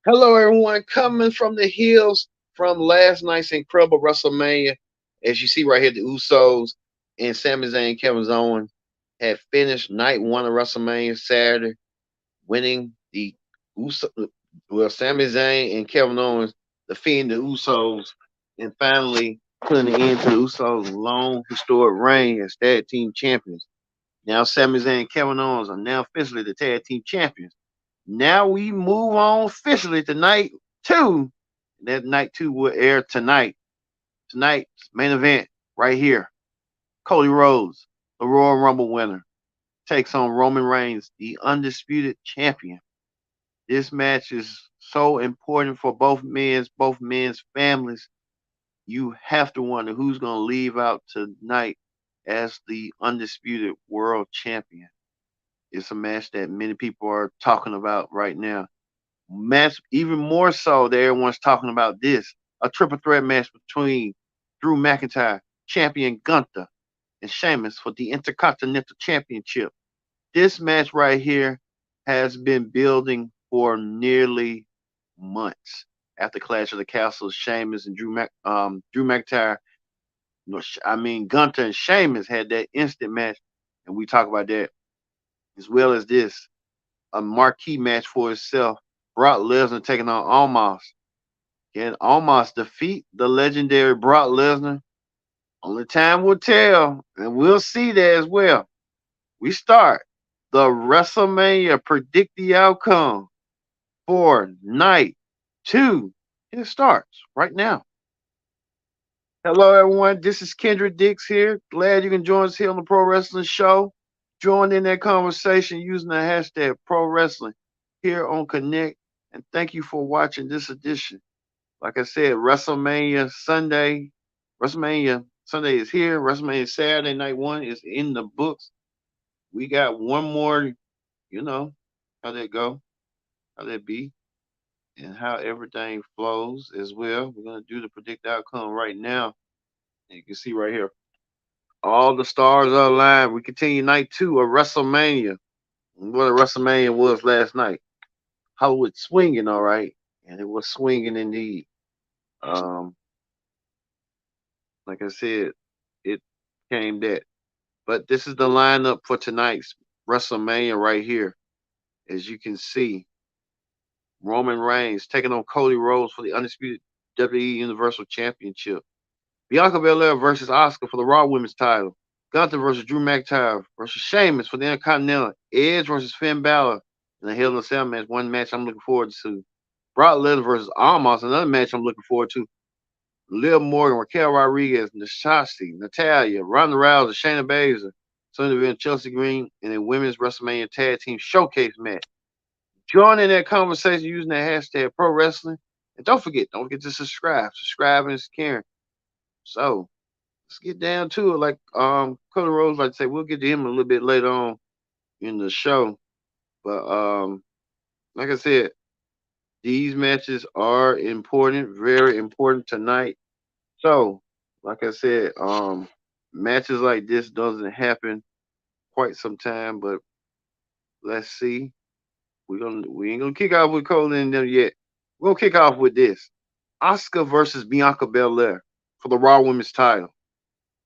Hello, everyone. Coming from the hills from last night's incredible WrestleMania. As you see right here, the Usos and Sami Zayn and Kevin Owens had finished night one of WrestleMania Saturday, winning the Uso. Well, Sami Zayn and Kevin Owens defeating the Usos and finally putting an end to the Usos' long historic reign as tag team champions. Now, Sami Zayn and Kevin Owens are now officially the tag team champions. Now we move on officially to night two. That night two will air tonight. Tonight's main event right here. Cody Rhodes, the Royal Rumble winner, takes on Roman Reigns, the undisputed champion. This match is so important for both men's families. You have to wonder who's going to leave out tonight as the undisputed world champion. It's a match that many people are talking about right now. Match even more so that everyone's talking about this. A triple threat match between Drew McIntyre, champion Gunther, and Sheamus for the Intercontinental Championship. This match right here has been building for nearly months. After Clash of the Castles, Sheamus and Drew McIntyre, Gunther and Sheamus had that instant match, and we talk about that as well as this a marquee match for itself. Brock Lesnar taking on Omos. Can Omos defeat the legendary Brock Lesnar? Only time will tell, and we'll see that as well. We start the WrestleMania predict the outcome for night two. It starts right now. Hello, everyone. This is Kendrick Dix here. Glad you can join us here on the Pro Wrestling Show. Join in that conversation using the hashtag Pro Wrestling here on Connect. And thank you for watching this edition. Like I said, WrestleMania Sunday is here. WrestleMania Saturday night one is in the books. We got one more, you know, how that go, how that be, and how everything flows as well. We're gonna do the predict outcome right now. And you can see right here. All the stars are aligned. We continue night two of WrestleMania. What a WrestleMania was last night. Hollywood swinging, all right, and it was swinging indeed. Um, like I said, it came that. But this is the lineup for tonight's WrestleMania right here. As you can see, Roman Reigns taking on Cody Rhodes for the undisputed WWE Universal Championship. Bianca Belair versus Asuka for the Raw Women's title. Gunther versus Drew McIntyre versus Sheamus for the Intercontinental. Edge versus Finn Balor in a Hell in a Cell match. One match I'm looking forward to. Brock Lesnar versus Almas, another match I'm looking forward to. Liv Morgan, Raquel Rodriguez, Nashasi, Natalia, Ronda Rousey, Shayna Baszler, Sonya Deville, Chelsea Green in a women's WrestleMania Tag Team Showcase match. Join in that conversation using that hashtag Pro Wrestling. And don't forget to subscribe. Subscribing is caring. So let's get down to it. Like Cody Rhodes like to say, we'll get to him a little bit later on in the show. But like I said, these matches are important, very important tonight. So, like I said, matches like this doesn't happen quite some time, but let's see. We ain't gonna kick off with Cole and them yet. We're gonna kick off with this. Asuka versus Bianca Belair for the Raw Women's title.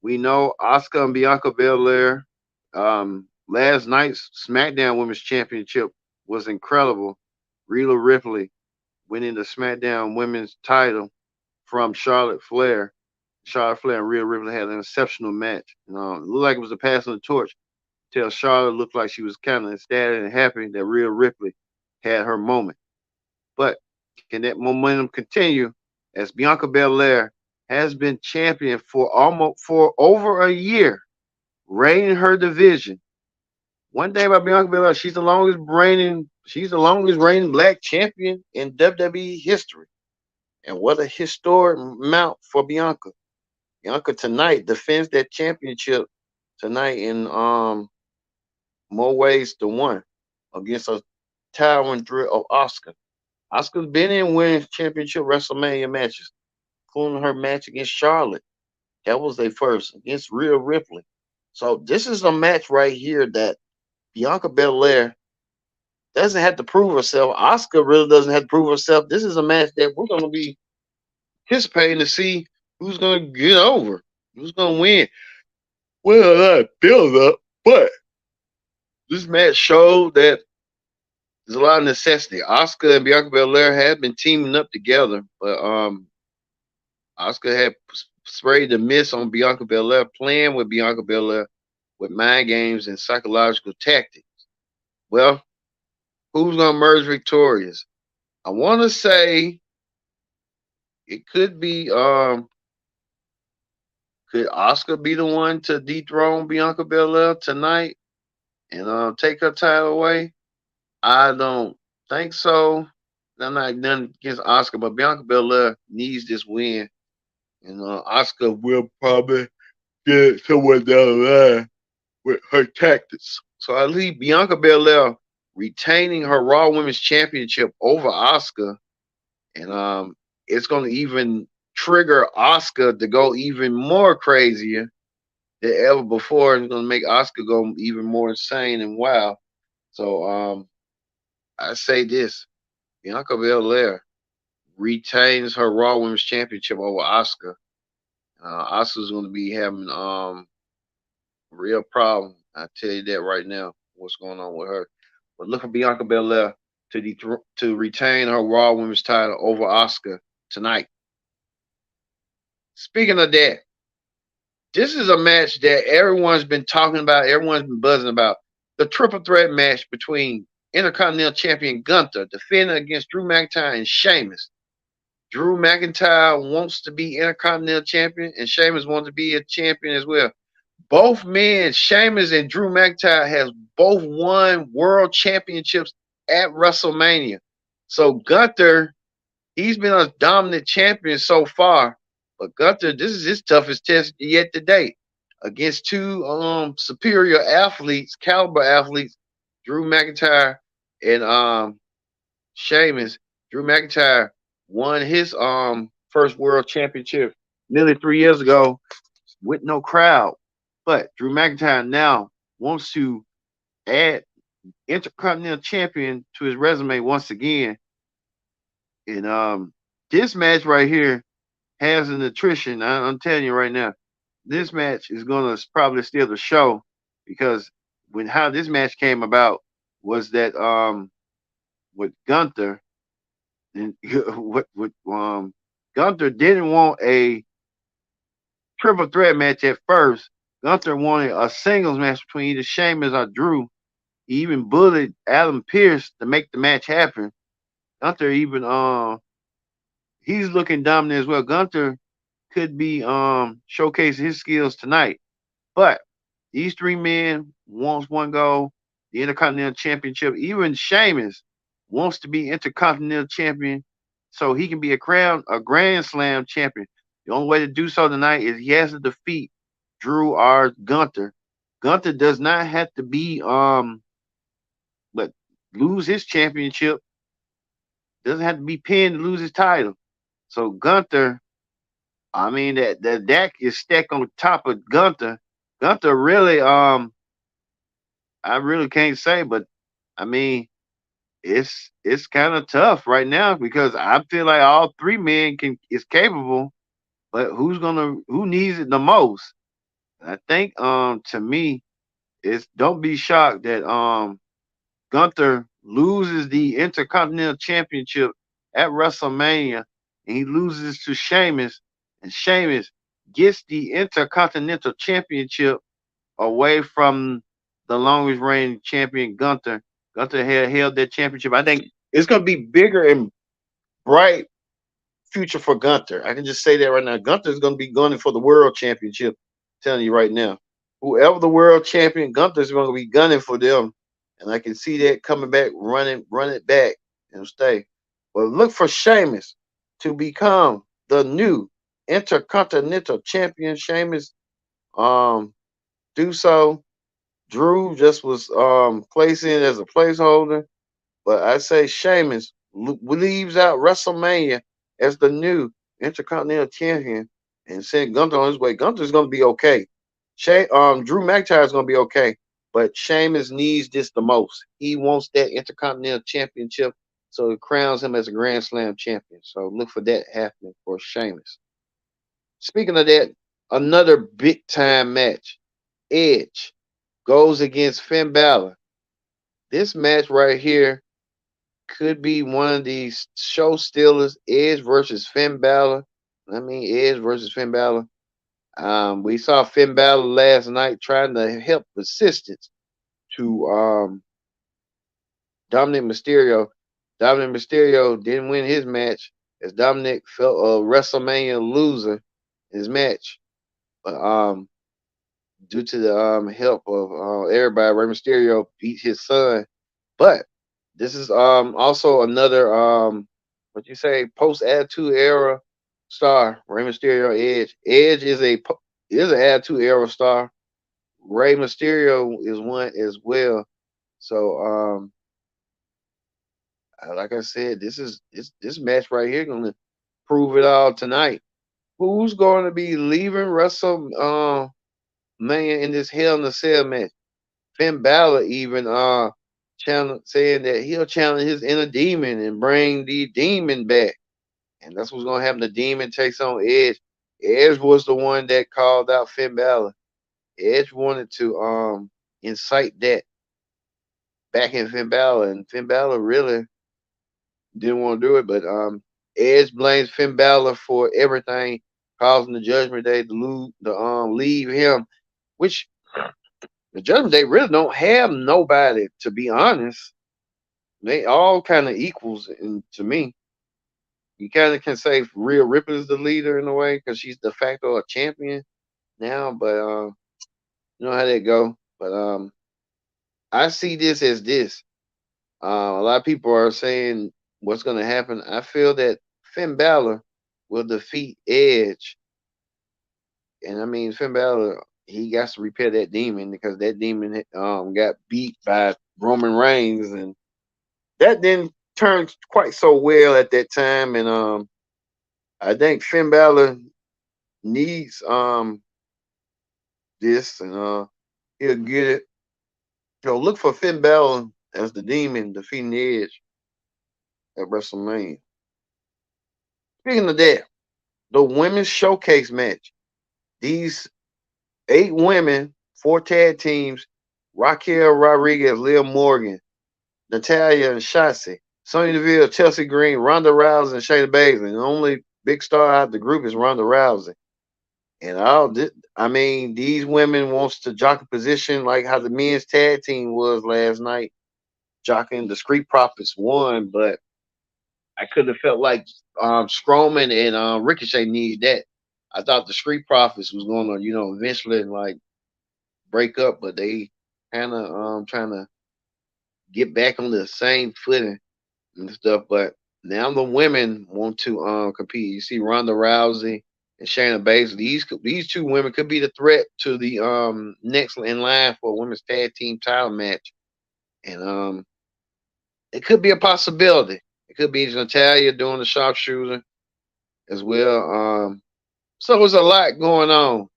We know Asuka and Bianca Belair. Last night's SmackDown Women's Championship was incredible. Rhea Ripley winning the SmackDown Women's title from Charlotte Flair. Charlotte Flair and Rhea Ripley had an exceptional match. It looked like it was a pass on the torch. Till Charlotte looked like she was kind of ecstatic and happy that Rhea Ripley had her moment. But can that momentum continue as Bianca Belair has been champion for over a year, reigning her division? One thing about Bianca Belair, she's the longest reigning black champion in WWE history. And what a historic amount for Bianca. Bianca tonight defends that championship tonight in more ways than one against a towering threat of Oscar. Oscar's been in winning championship WrestleMania matches, including her match against Charlotte. That was their first against Rhea Ripley. So this is a match right here that Bianca Belair, doesn't have to prove herself. Asuka really doesn't have to prove herself. This is a match that we're going to be anticipating to see who's going to get over, who's going to win. Well, not build up, but this match showed that there's a lot of necessity. Asuka and Bianca Belair had been teaming up together, but Asuka had sprayed the miss on Bianca Belair, playing with Bianca Belair with mind games and psychological tactics. Well, who's gonna emerge victorious? I want to say it could be could Asuka be the one to dethrone Bianca Belair tonight and take her title away? I don't think so. I'm not nothing against Asuka, but Bianca Belair needs this win, and Asuka will probably get somewhere down the line with her tactics. So I leave Bianca Belair retaining her Raw Women's Championship over Asuka, and it's going to even trigger Asuka to go even more crazier than ever before. It's going to make Asuka go even more insane and wild. So I say this: Bianca Belair retains her Raw Women's Championship over Asuka. Asuka's going to be having real problem. I tell you that right now. What's going on with her? But look for Bianca Belair to retain her Raw Women's title over Asuka tonight. Speaking of that, this is a match that everyone's been talking about. Everyone's been buzzing about. The triple threat match between Intercontinental Champion Gunther defending against Drew McIntyre and Sheamus. Drew McIntyre wants to be Intercontinental Champion, and Sheamus wants to be a champion as well. Both men, Sheamus and Drew McIntyre, has both won world championships at WrestleMania. So Gunther, he's been a dominant champion so far. But Gunther, this is his toughest test yet to date. Against two superior athletes, caliber athletes, Drew McIntyre and Sheamus. Drew McIntyre won his first world championship nearly 3 years ago with no crowd. But Drew McIntyre now wants to add Intercontinental Champion to his resume once again. And this match right here has an attrition. I'm telling you right now, this match is gonna probably steal the show because how this match came about was that with Gunther and what Gunther didn't want a triple threat match at first. Gunther wanted a singles match between either Sheamus or Drew. He even bullied Adam Pearce to make the match happen. Gunther even he's looking dominant as well. Gunther could be showcasing his skills tonight. But these three men wants one goal, the Intercontinental Championship. Even Sheamus wants to be Intercontinental Champion so he can be a Grand Slam champion. The only way to do so tonight is he has to defeat Drew or Gunther. Gunther does not have to be but lose his championship. Doesn't have to be pinned to lose his title. So Gunther, I mean that deck is stacked on top of Gunther. Gunther really I really can't say, but I mean it's kind of tough right now because I feel like all three men is capable, but who needs it the most? I think to me it's don't be shocked that Gunther loses the Intercontinental Championship at WrestleMania and he loses to Sheamus, and Sheamus gets the Intercontinental Championship away from the longest reigning champion Gunther. Gunther had held that championship. I think it's going to be bigger and bright future for Gunther. I can just say that right now. Gunther is going to be gunning for the world championship. I'm telling you right now. Whoever the world champion, Gunther is going to be gunning for them. And I can see that coming back, run it back and stay. But look for Sheamus to become the new Intercontinental Champion. Sheamus do so. Drew just was placed in as a placeholder. But I say Sheamus leaves out WrestleMania as the new Intercontinental Champion and send Gunther on his way. Gunther's going to be okay. Drew McIntyre is going to be okay. But Sheamus needs this the most. He wants that Intercontinental Championship, so it crowns him as a Grand Slam champion. So look for that happening for Sheamus. Speaking of that, another big time match. Edge goes against Finn Balor. This match right here could be one of these show stealers. Edge versus Finn Balor. Edge versus Finn Balor. We saw Finn Balor last night trying to help assistance to Dominic Mysterio. Dominic Mysterio didn't win his match as Dominic felt a WrestleMania loser in his match. But due to the help of everybody, Rey Mysterio beat his son. But this is also another what you say post Attitude Era star, Rey Mysterio Edge. Edge is an Attitude Era star. Rey Mysterio is one as well. So like I said, this match right here gonna prove it all tonight. Who's going to be leaving WrestleMania in this Hell in a Cell match? Finn Balor even saying that he'll challenge his inner demon and bring the demon back. And that's what's gonna happen. The demon takes on Edge. Edge was the one that called out Finn Balor. Edge wanted to incite that back in Finn Balor, and Finn Balor really didn't want to do it, but Edge blames Finn Balor for everything, causing the Judgment Day to leave him, which the Judgment Day really don't have nobody, to be honest. They all kind of equals to me. You kind of can say Rhea Ripley is the leader in a way because she's de facto a champion now, but you know how that go. But I see this as this. A lot of people are saying what's going to happen. I feel that Finn Balor will defeat Edge, and Finn Balor, he got to repair that demon because that demon got beat by Roman Reigns, and that didn't turn quite so well at that time. And I think Finn Balor needs this, and he'll get it. So look for Finn Balor as the demon defeating Edge at WrestleMania. Speaking of that, the women's showcase match. These 8 women, 4 tag teams, Raquel Rodriguez, Liv Morgan, Natalya and Shotzi, Sonya Deville, Chelsea Green, Ronda Rousey, and Shayna Baszler. The only big star out of the group is Ronda Rousey. And these women wants to jock a position like how the men's tag team was last night, jocking. The Street Profits won, but I could have felt like Strowman and Ricochet need that. I thought the Street Profits was going to, eventually like break up, but they kind of trying to get back on the same footing and stuff. But now the women want to compete. You see Ronda Rousey and Shayna Baszler. These 2 women could be the threat to the next in line for a women's tag team title match, and it could be a possibility. It could be Natalya doing the sharpshooter as well. So there's a lot going on.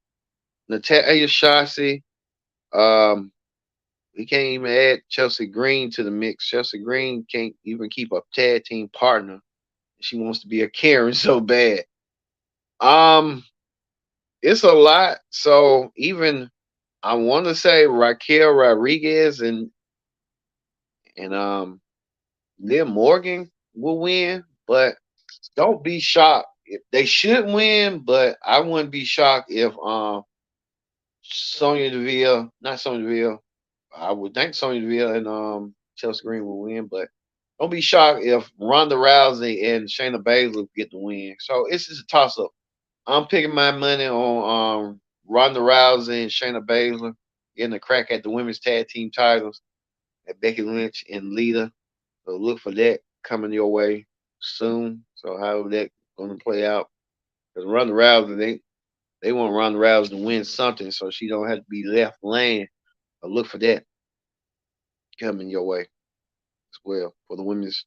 Natalya, Shotzi. We can't even add Chelsea Green to the mix. Chelsea Green can't even keep a tag team partner. She wants to be a Karen so bad. It's a lot. So even I want to say Raquel Rodriguez and Liv Morgan will win, but don't be shocked. They should win, but I wouldn't be shocked if Sonya Deville, not Sonya Deville, I would think Sonya Deville and Chelsea Green will win, but don't be shocked if Ronda Rousey and Shayna Baszler get the win. So it's just a toss up. I'm picking my money on Ronda Rousey and Shayna Baszler getting a crack at the women's tag team titles at Becky Lynch and Lita. So look for that coming your way soon. So how that going to play out? Because Ronda Rousey, they want Ronda Rousey to win something, so she don't have to be left laying. But look for that coming your way as well for the women's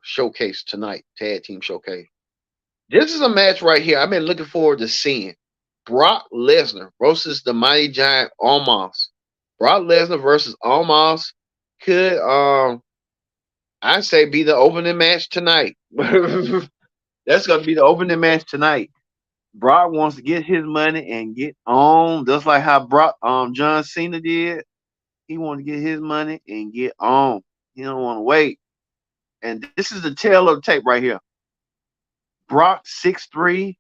showcase tonight, tag team showcase. This is a match right here I've been looking forward to seeing. Brock Lesnar versus the Mighty Giant Omos. Brock Lesnar versus Omos could I say be the opening match tonight. That's gonna be the opening match tonight. Brock wants to get his money and get on, just like how Brock John Cena did. He wanted to get his money and get on. He don't want to wait. And this is the tail of the tape right here. Brock 6'3",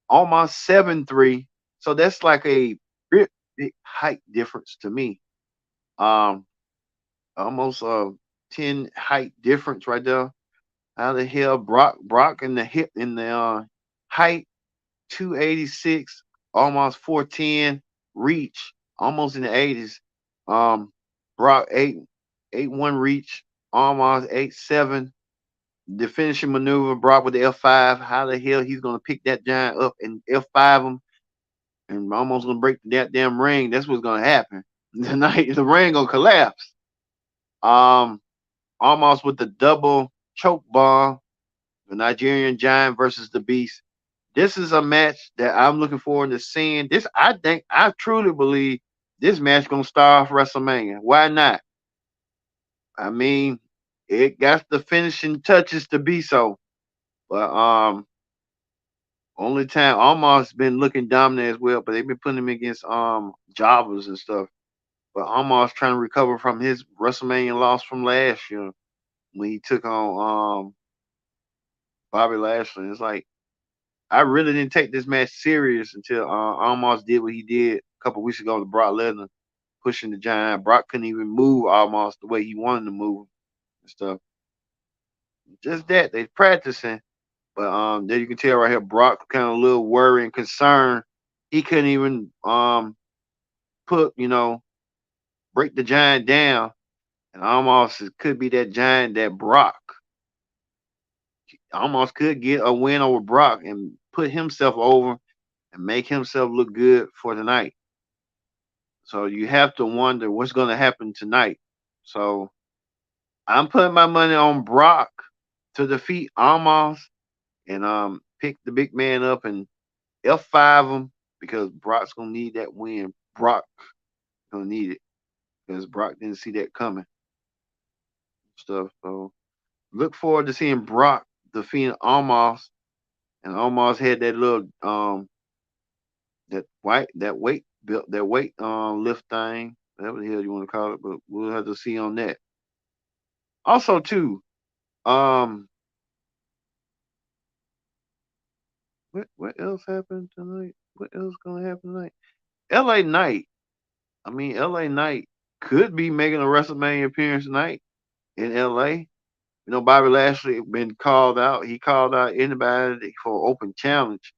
almost 7'3". So that's like a big height difference to me. Um, almost 10 height difference right there. How the hell Brock in the hip in the height 286, almost 410 reach, almost in the 80s. Um, Brock 8'1" reach, almost 8'7". The finishing maneuver, Brock with the F5. How the hell he's gonna pick that giant up and F5 him and almost gonna break that damn ring? That's what's gonna happen tonight. The ring gonna collapse. Um, almost with the double choke bomb, the Nigerian Giant versus the Beast. This is a match that I'm looking forward to seeing. This, I truly believe this match gonna start off WrestleMania. Why not? I mean, it got the finishing touches to be so, but only time Almost been looking dominant as well, but they've been putting him against jobbers and stuff. But Almost trying to recover from his WrestleMania loss from last year when he took on Bobby Lashley. It's like I really didn't take this match serious until Almost did what he did a couple weeks ago to Brock Lesnar, pushing the giant. Brock couldn't even move Almost the way he wanted to move and stuff. Just that they practicing, but there you can tell right here, Brock kind of a little worried and concerned. He couldn't even put break the giant down, and Almost it could be that giant that Brock Almost could get a win over Brock and put himself over and make himself look good for tonight. So you have to wonder what's going to happen tonight. So I'm putting my money on Brock to defeat Almost and pick the big man up and F5 him because Brock's gonna need that win. Brock gonna need it because Brock didn't see that coming. Stuff. So look forward to seeing Brock defeating Almost, and Almost had that little that weight built that weight lift thing, whatever the hell you want to call it, but we'll have to see on that. Also too, um what else happened tonight? What else gonna happen tonight? LA Knight. I mean LA Knight could be making a WrestleMania appearance tonight in LA. Bobby Lashley been called out. He called out anybody for open challenge.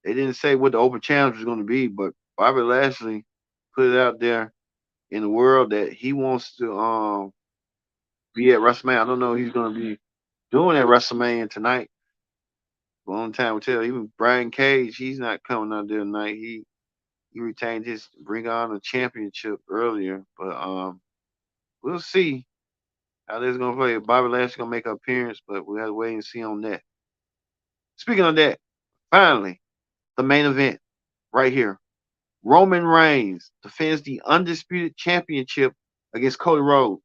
They didn't say what the open challenge was going to be, but Bobby Lashley put it out there in the world that he wants to be at WrestleMania. I don't know he's going to be doing at WrestleMania tonight. Long time will tell. Even Brian Cage, he's not coming out there tonight. He retained his Ring of Honor championship earlier, but we'll see how this is gonna play. Bobby Lashley gonna make an appearance, but we have to wait and see on that. Speaking of that, finally, the main event right here. Roman Reigns defends the undisputed championship against Cody Rhodes.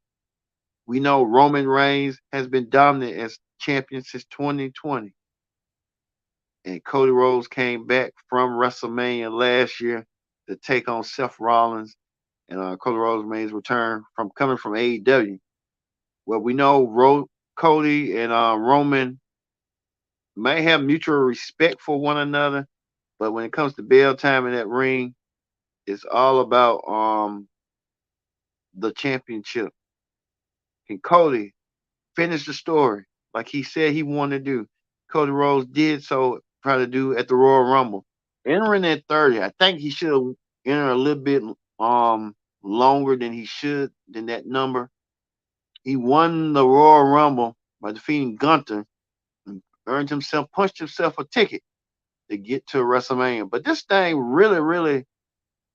We know Roman Reigns has been dominant as champion since 2020. And Cody Rhodes came back from WrestleMania last year to take on Seth Rollins. And Cody Rhodes made his return from coming from AEW. Well, we know Cody and Roman may have mutual respect for one another, but when it comes to bell time in that ring, it's all about the championship. Can Cody finish the story like he said he wanted to do? Cody Rhodes did so, try to do at the Royal Rumble. Entering at 30, I think he should have entered a little bit longer than he should than that number. He won the Royal Rumble by defeating Gunther and punched himself a ticket to get to WrestleMania. But this thing really, really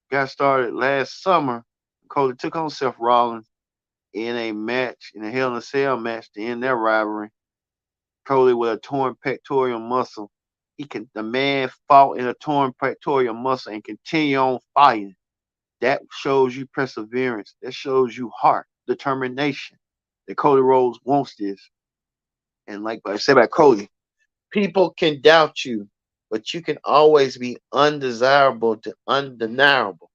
got started last summer. Cody took on Seth Rollins in a match, in a Hell in a Cell match to end their rivalry. Cody with a torn pectoral muscle. The man fought in a torn pectoral muscle and continue on fighting That shows you perseverance. That shows you heart, determination. That Cody Rhodes wants this. And like I said about Cody, people can doubt you, but you can always be undesirable to undeniable.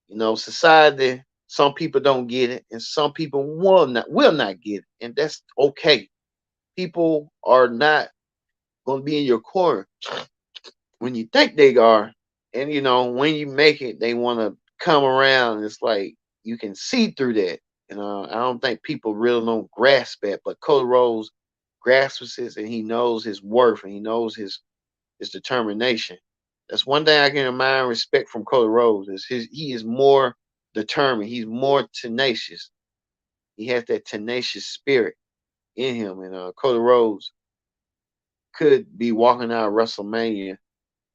You know, society, some people don't get it, and some people will not get it, and that's okay. People are not going to be in your corner when you think they are, and you know when you make it, they want to come around. It's like you can see through that. You know, I don't think people really don't grasp that, but Cody Rhodes grasps it, and he knows his worth, and he knows his determination. That's one thing I can admire and respect from Cody Rhodes is he is more determined. He's more tenacious. He has that tenacious spirit in him, and Cody Rhodes could be walking out of WrestleMania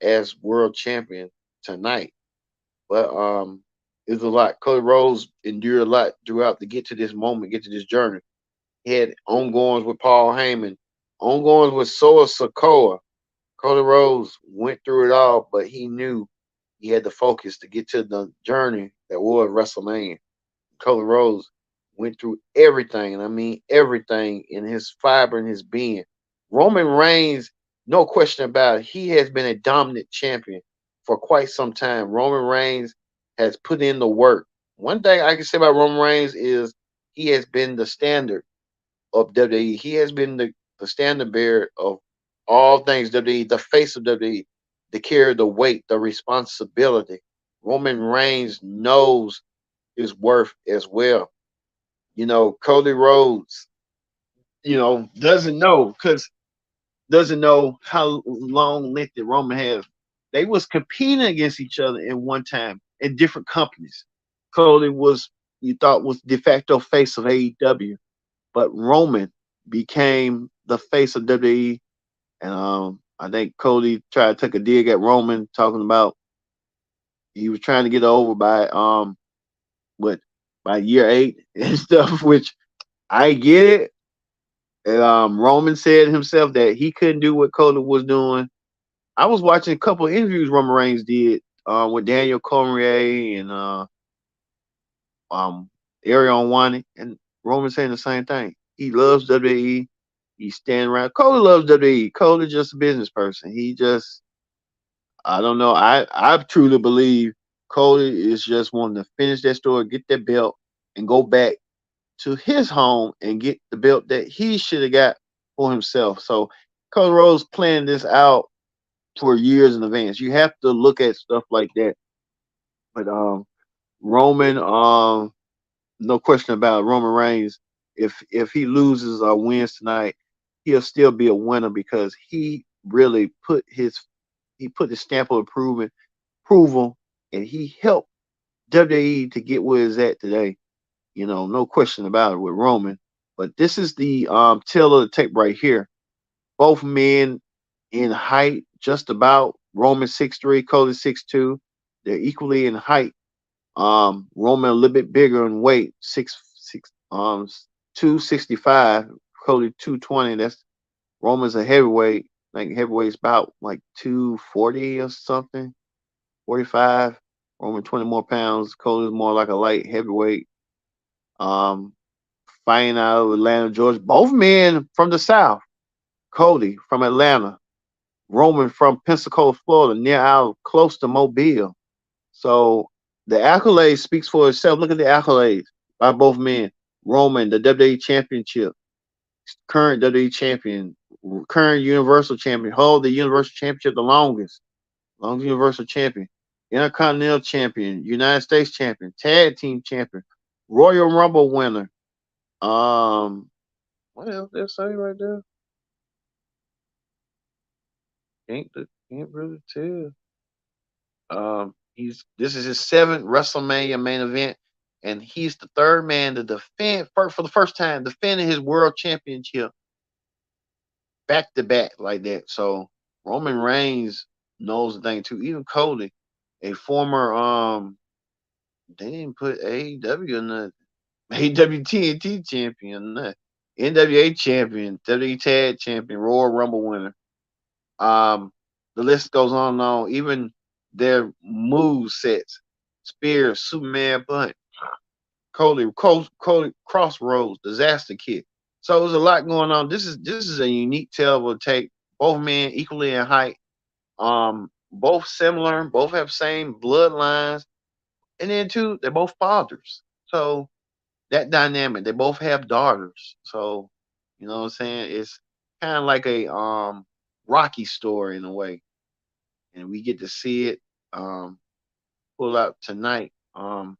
as world champion tonight. But it's a lot. Cody Rhodes endured a lot throughout to get to this moment, get to this journey. He had ongoings with Paul Heyman, ongoings with Solo Sikoa. Cody Rhodes went through it all, but he knew he had the focus to get to the journey that was WrestleMania. Cody Rhodes went through everything, and I mean everything in his fiber and his being. Roman Reigns, no question about it, he has been a dominant champion for quite some time. Roman Reigns has put in the work. One thing I can say about Roman Reigns is he has been the standard of WWE. He has been the standard bearer of all things WWE, the face of WWE, to carry the weight, the responsibility. Roman Reigns knows his worth as well. You know, Cody Rhodes, doesn't know how long length that Roman has. They was competing against each other in one time in different companies. Cody was you thought was de facto face of AEW, but Roman became the face of WWE. And I think Cody tried to take a dig at Roman, talking about he was trying to get over by what by year 8 and stuff, which I get it. And Roman said himself that he couldn't do what Cody was doing. I was watching a couple of interviews Roman Reigns did with Daniel Cormier and um, Ariel Wani, and Roman saying the same thing. He loves WWE. He's standing around. Cody loves WWE. Cody's just a business person. He just, I don't know. I truly believe Cody is just wanting to finish that story, get that belt, and go back to his home and get the belt that he should have got for himself. So Cody Rhodes planned this out for years in advance. You have to look at stuff like that. But Roman, no question about it, Roman Reigns. If he loses or wins tonight, he'll still be a winner because he really put his stamp of approval, and he helped WWE to get where it's at today. No question about it with Roman. But this is the tail of the tape right here. Both men in height, just about. Roman 6'3", Cody 6'2". They're equally in height. Roman a little bit bigger in weight, 265. Cody 220. That's Roman's a heavyweight. Like heavyweight's about like 240 or something, 45. Roman 20 more pounds. Cody's more like a light heavyweight. Um, Fighting out of Atlanta, Georgia. Both men from the South. Cody from Atlanta. Roman from Pensacola, Florida, near out close to Mobile. So the accolades speaks for itself. Look at the accolades by both men. Roman, the WWE Championship, current WWE Champion, current Universal Champion, hold the Universal Championship the longest Universal Champion, Intercontinental Champion, United States Champion, Tag Team Champion, Royal Rumble winner. What else did I say right there? Can't really tell. He's This is his seventh WrestleMania main event, and he's the third man to defend for the first time defending his world championship back to back like that. So Roman Reigns knows the thing too. Even Cody, a former they didn't put AEW in the AEW TNT champion, NWA champion, WWE Tag champion, Royal Rumble winner. Um, the list goes on and on. Even their move sets Spear, Superman Punch, Cody Crossroads, Disaster Kid. So there's a lot going on. This is a unique tale. Will take both men equally in height. Both similar, both have same bloodlines, and then two, they're both fathers. So that dynamic, they both have daughters. So you know what I'm saying? It's kind of like a Rocky story in a way, and we get to see it pull out tonight. A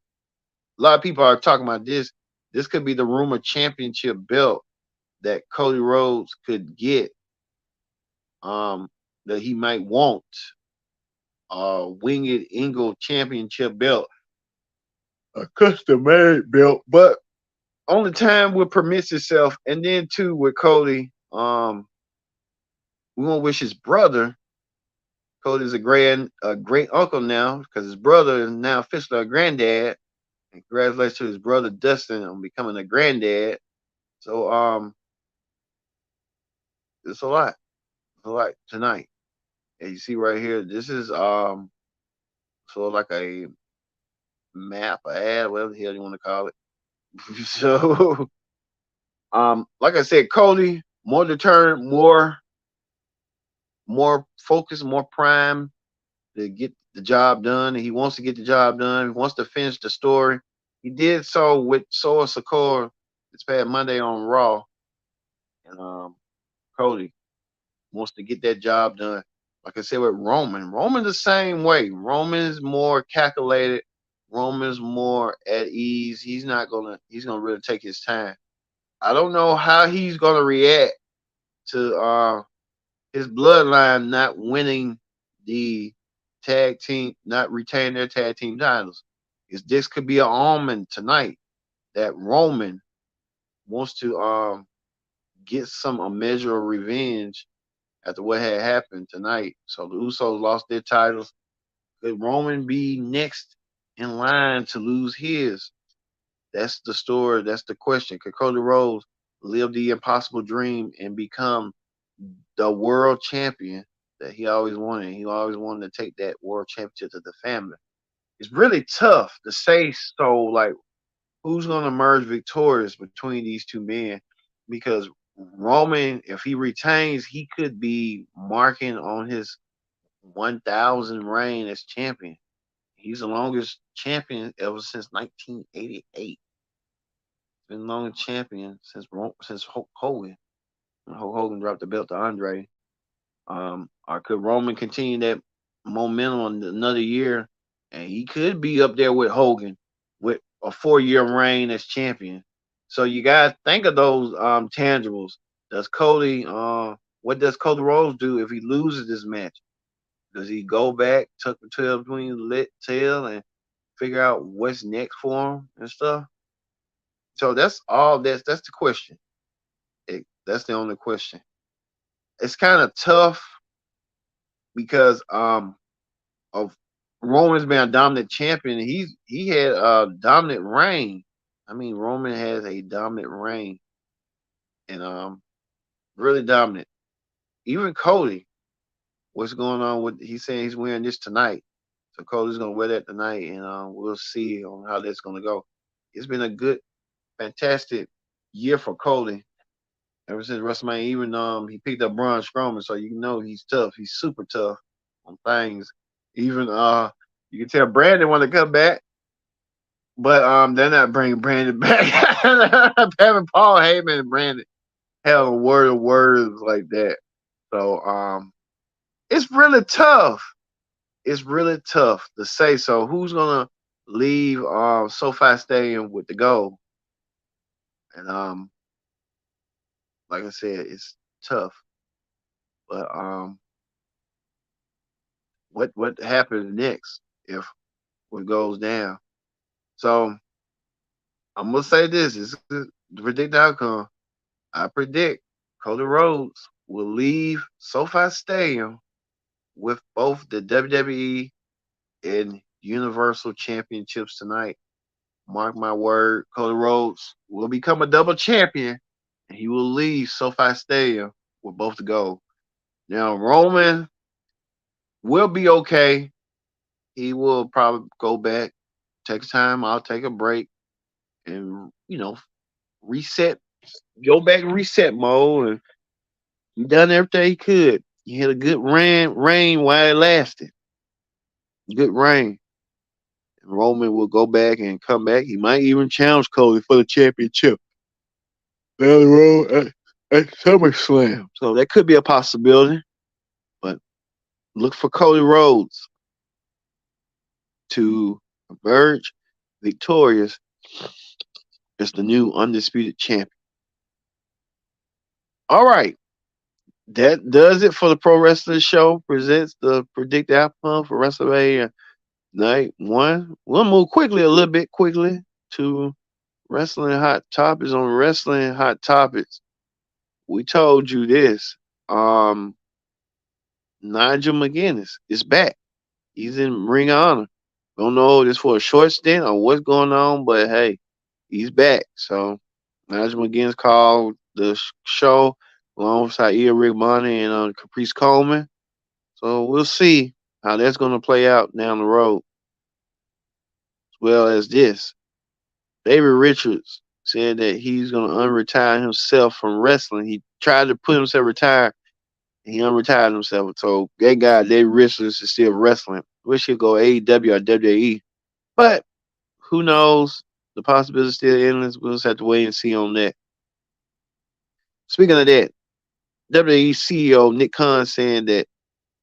lot of people are talking about this. This could be the rumored championship belt that Cody Rhodes could get. That he might want. Winged Eagle championship belt, a custom made belt, but only time will permits itself. And then too with Cody, we won't wish his brother. Cody's a great uncle now because his brother is now officially a granddad. And congratulations to his brother Dustin on becoming a granddad. So it's a lot. It's a lot tonight. And you see right here, this is sort of like a map, a ad, whatever the hell you want to call it. So like I said, Cody, more determined, more focused, more prime to get the job done. And he wants to get the job done. He wants to finish the story. He did so with Sora Sokoa this past Monday on Raw. And Cody wants to get that job done. Like I said with Roman the same way. Roman's more calculated. Roman's more at ease. He's gonna really take his time. I don't know how he's gonna react to his bloodline not winning the tag team, not retaining their tag team titles. Is this could be an omen tonight that Roman wants to get a measure of revenge after what had happened tonight. So the Usos lost their titles. Could Roman be next in line to lose his? That's the story. That's the question. Could Cody Rhodes live the impossible dream and become the world champion that he always wanted? He always wanted to take that world championship to the family. It's really tough to say so, like, who's going to emerge victorious between these two men because Roman, if he retains, he could be marking on his 1,000 reign as champion. He's the longest champion ever since 1988. Been the longest champion since Hulk Hogan. When Hulk Hogan dropped the belt to Andre. Or could Roman continue that momentum another year? And he could be up there with Hogan with a 4-year reign as champion. So you guys think of those tangibles. Does Cody what does Cody Rhodes do if he loses this match? Does he go back, tuck the tail between the tail and figure out what's next for him and stuff? So that's all that's the question. That's the only question. It's kind of tough because of Roman's been a dominant champion. He had a dominant reign. I mean, Roman has a dominant reign and really dominant. Even Cody, what's going on with? He's saying he's wearing this tonight, so Cody's gonna wear that tonight, and we'll see on how that's gonna go. It's been a good, fantastic year for Cody. Ever since WrestleMania, even he picked up Braun Strowman, so you know he's tough. He's super tough on things. Even you can tell Brandon want to come back, but they're not bringing Brandon back. Having Paul Heyman and Brandon have a word of words like that. So it's really tough. It's really tough to say. So who's gonna leave SoFi Stadium with the gold? And like I said, it's tough. But what happens next if what goes down? So I'm gonna say this: is to predict the outcome. I predict Cody Rhodes will leave SoFi Stadium with both the WWE and Universal Championships tonight. Mark my word, Cody Rhodes will become a double champion, and he will leave SoFi Stadium with both the gold. Now Roman will be okay. He will probably go back Take time. I'll take a break and reset. Go back in reset mode, and he done everything he could. He had a good rain while it lasted. Good rain. And Roman will go back and come back. He might even challenge Cody for the championship down the road at SummerSlam. So that could be a possibility. But look for Cody Rhodes to emerge victorious as the new undisputed champion. All right. That does it for the Pro Wrestling Show. Presents the predicted outcome for WrestleMania Night 1. We'll move quickly, a little bit quickly, to Wrestling Hot Topics. On Wrestling Hot Topics, we told you this. Nigel McGuinness is back. He's in Ring of Honor. Don't know if it's for a short stint or what's going on, but hey, he's back. So Nigel McGuinness called the show alongside Io Rigboni and Caprice Coleman. So we'll see how that's going to play out down the road. As well as this, David Richards said that he's going to unretire himself from wrestling. He tried to put himself retired. He unretired himself. So that guy, David Richards, is still wrestling. Wish he'd go AEW or WWE. But who knows? The possibility is still endless. We'll just have to wait and see on that. Speaking of that, WWE CEO Nick Khan saying that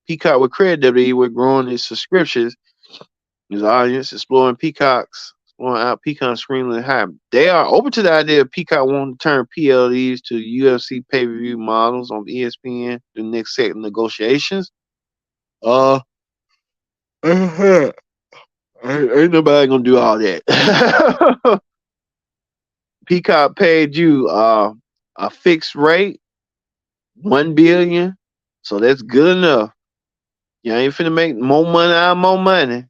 Peacock would credit WWE with growing its subscriptions, his audience, exploring out Peacock screaming high. They are open to the idea of Peacock wanting to turn PLEs to UFC pay-per-view models on ESPN the next set of negotiations. Ain't nobody gonna do all that. Peacock paid you a fixed rate, $1 billion, so that's good enough. You ain't finna make more money out of more money.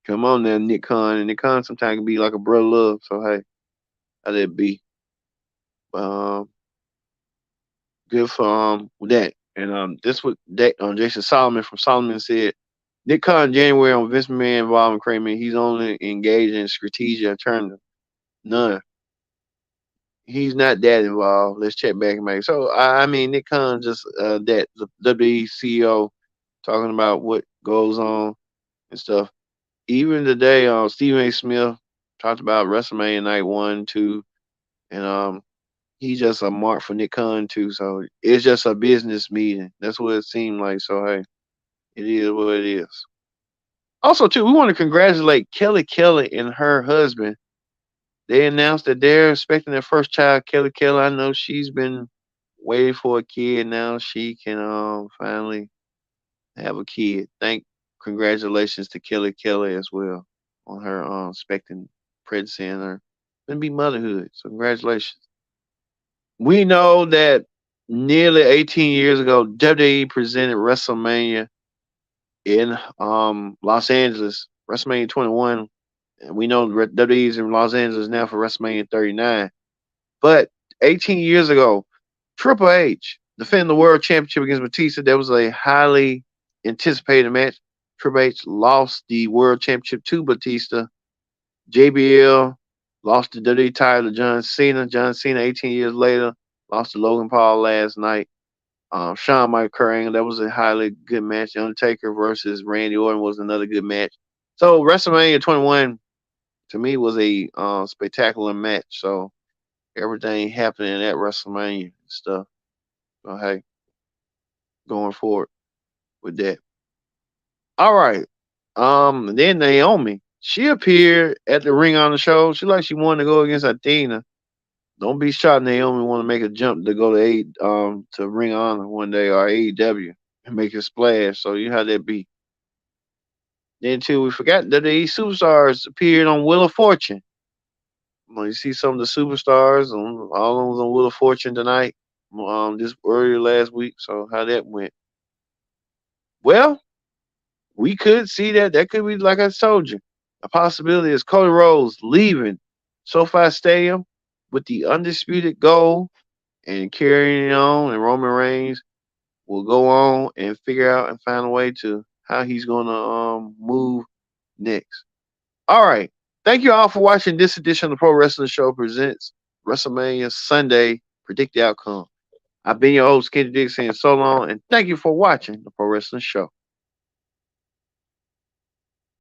Come on now, Nick Khan. And Nick Khan sometimes can be like a brother love. So hey, how that be? Good for that. And this what that Jason Solomon from Solomon said. Nick Khan January on Vince McMahon involving Kramer. He's only engaged in strategic alternative. None. He's not that involved. Let's check back and make. So I mean, Nick Khan just that the WWE CEO talking about what goes on and stuff. Even today, Stephen A. Smith talked about WrestleMania Night 1, 2, and he's just a mark for Nick Khan too. So it's just a business meeting. That's what it seemed like. So hey, it is what it is. Also, too, we want to congratulate Kelly Kelly and her husband. They announced that they're expecting their first child, Kelly Kelly. I know she's been waiting for a kid. Now she can finally have a kid. Congratulations to Kelly Kelly as well on her expecting pregnancy and her gonna be motherhood. So congratulations. We know that nearly 18 years ago, WWE presented WrestleMania in Los Angeles, WrestleMania 21. And we know WWE's in Los Angeles now for WrestleMania 39. But 18 years ago, Triple H defending the World Championship against Batista. That was a highly anticipated match. Triple H lost the World Championship to Batista. JBL lost the WWE title to John Cena. John Cena, 18 years later, lost to Logan Paul last night. Shawn Michaels Kurt Angle, that was a highly good match. The Undertaker versus Randy Orton was another good match. So WrestleMania 21 to me was a spectacular match. So everything happening at WrestleMania and stuff. So hey, going forward with that. All right. Then Naomi, she appeared at the Ring on the show. She wanted to go against Athena. Don't be shocked, Naomi want to make a jump to go to Ring Honor one day or AEW and make a splash. So you how that be. Then too, we forgot that the superstars appeared on Wheel of Fortune. You see some of the superstars on all of them on Wheel of Fortune tonight. This earlier last week. So how that went. Well, we could see that. That could be like I told you. A possibility is Cody Rhodes leaving SoFi Stadium with the undisputed gold and carrying it on, and Roman Reigns will go on and figure out and find a way to how he's gonna move next. All right. Thank you all for watching this edition of the Pro Wrestling Show presents WrestleMania Sunday. Predict the outcome. I've been your host, Kenny Dick, saying so long, and thank you for watching the Pro Wrestling Show.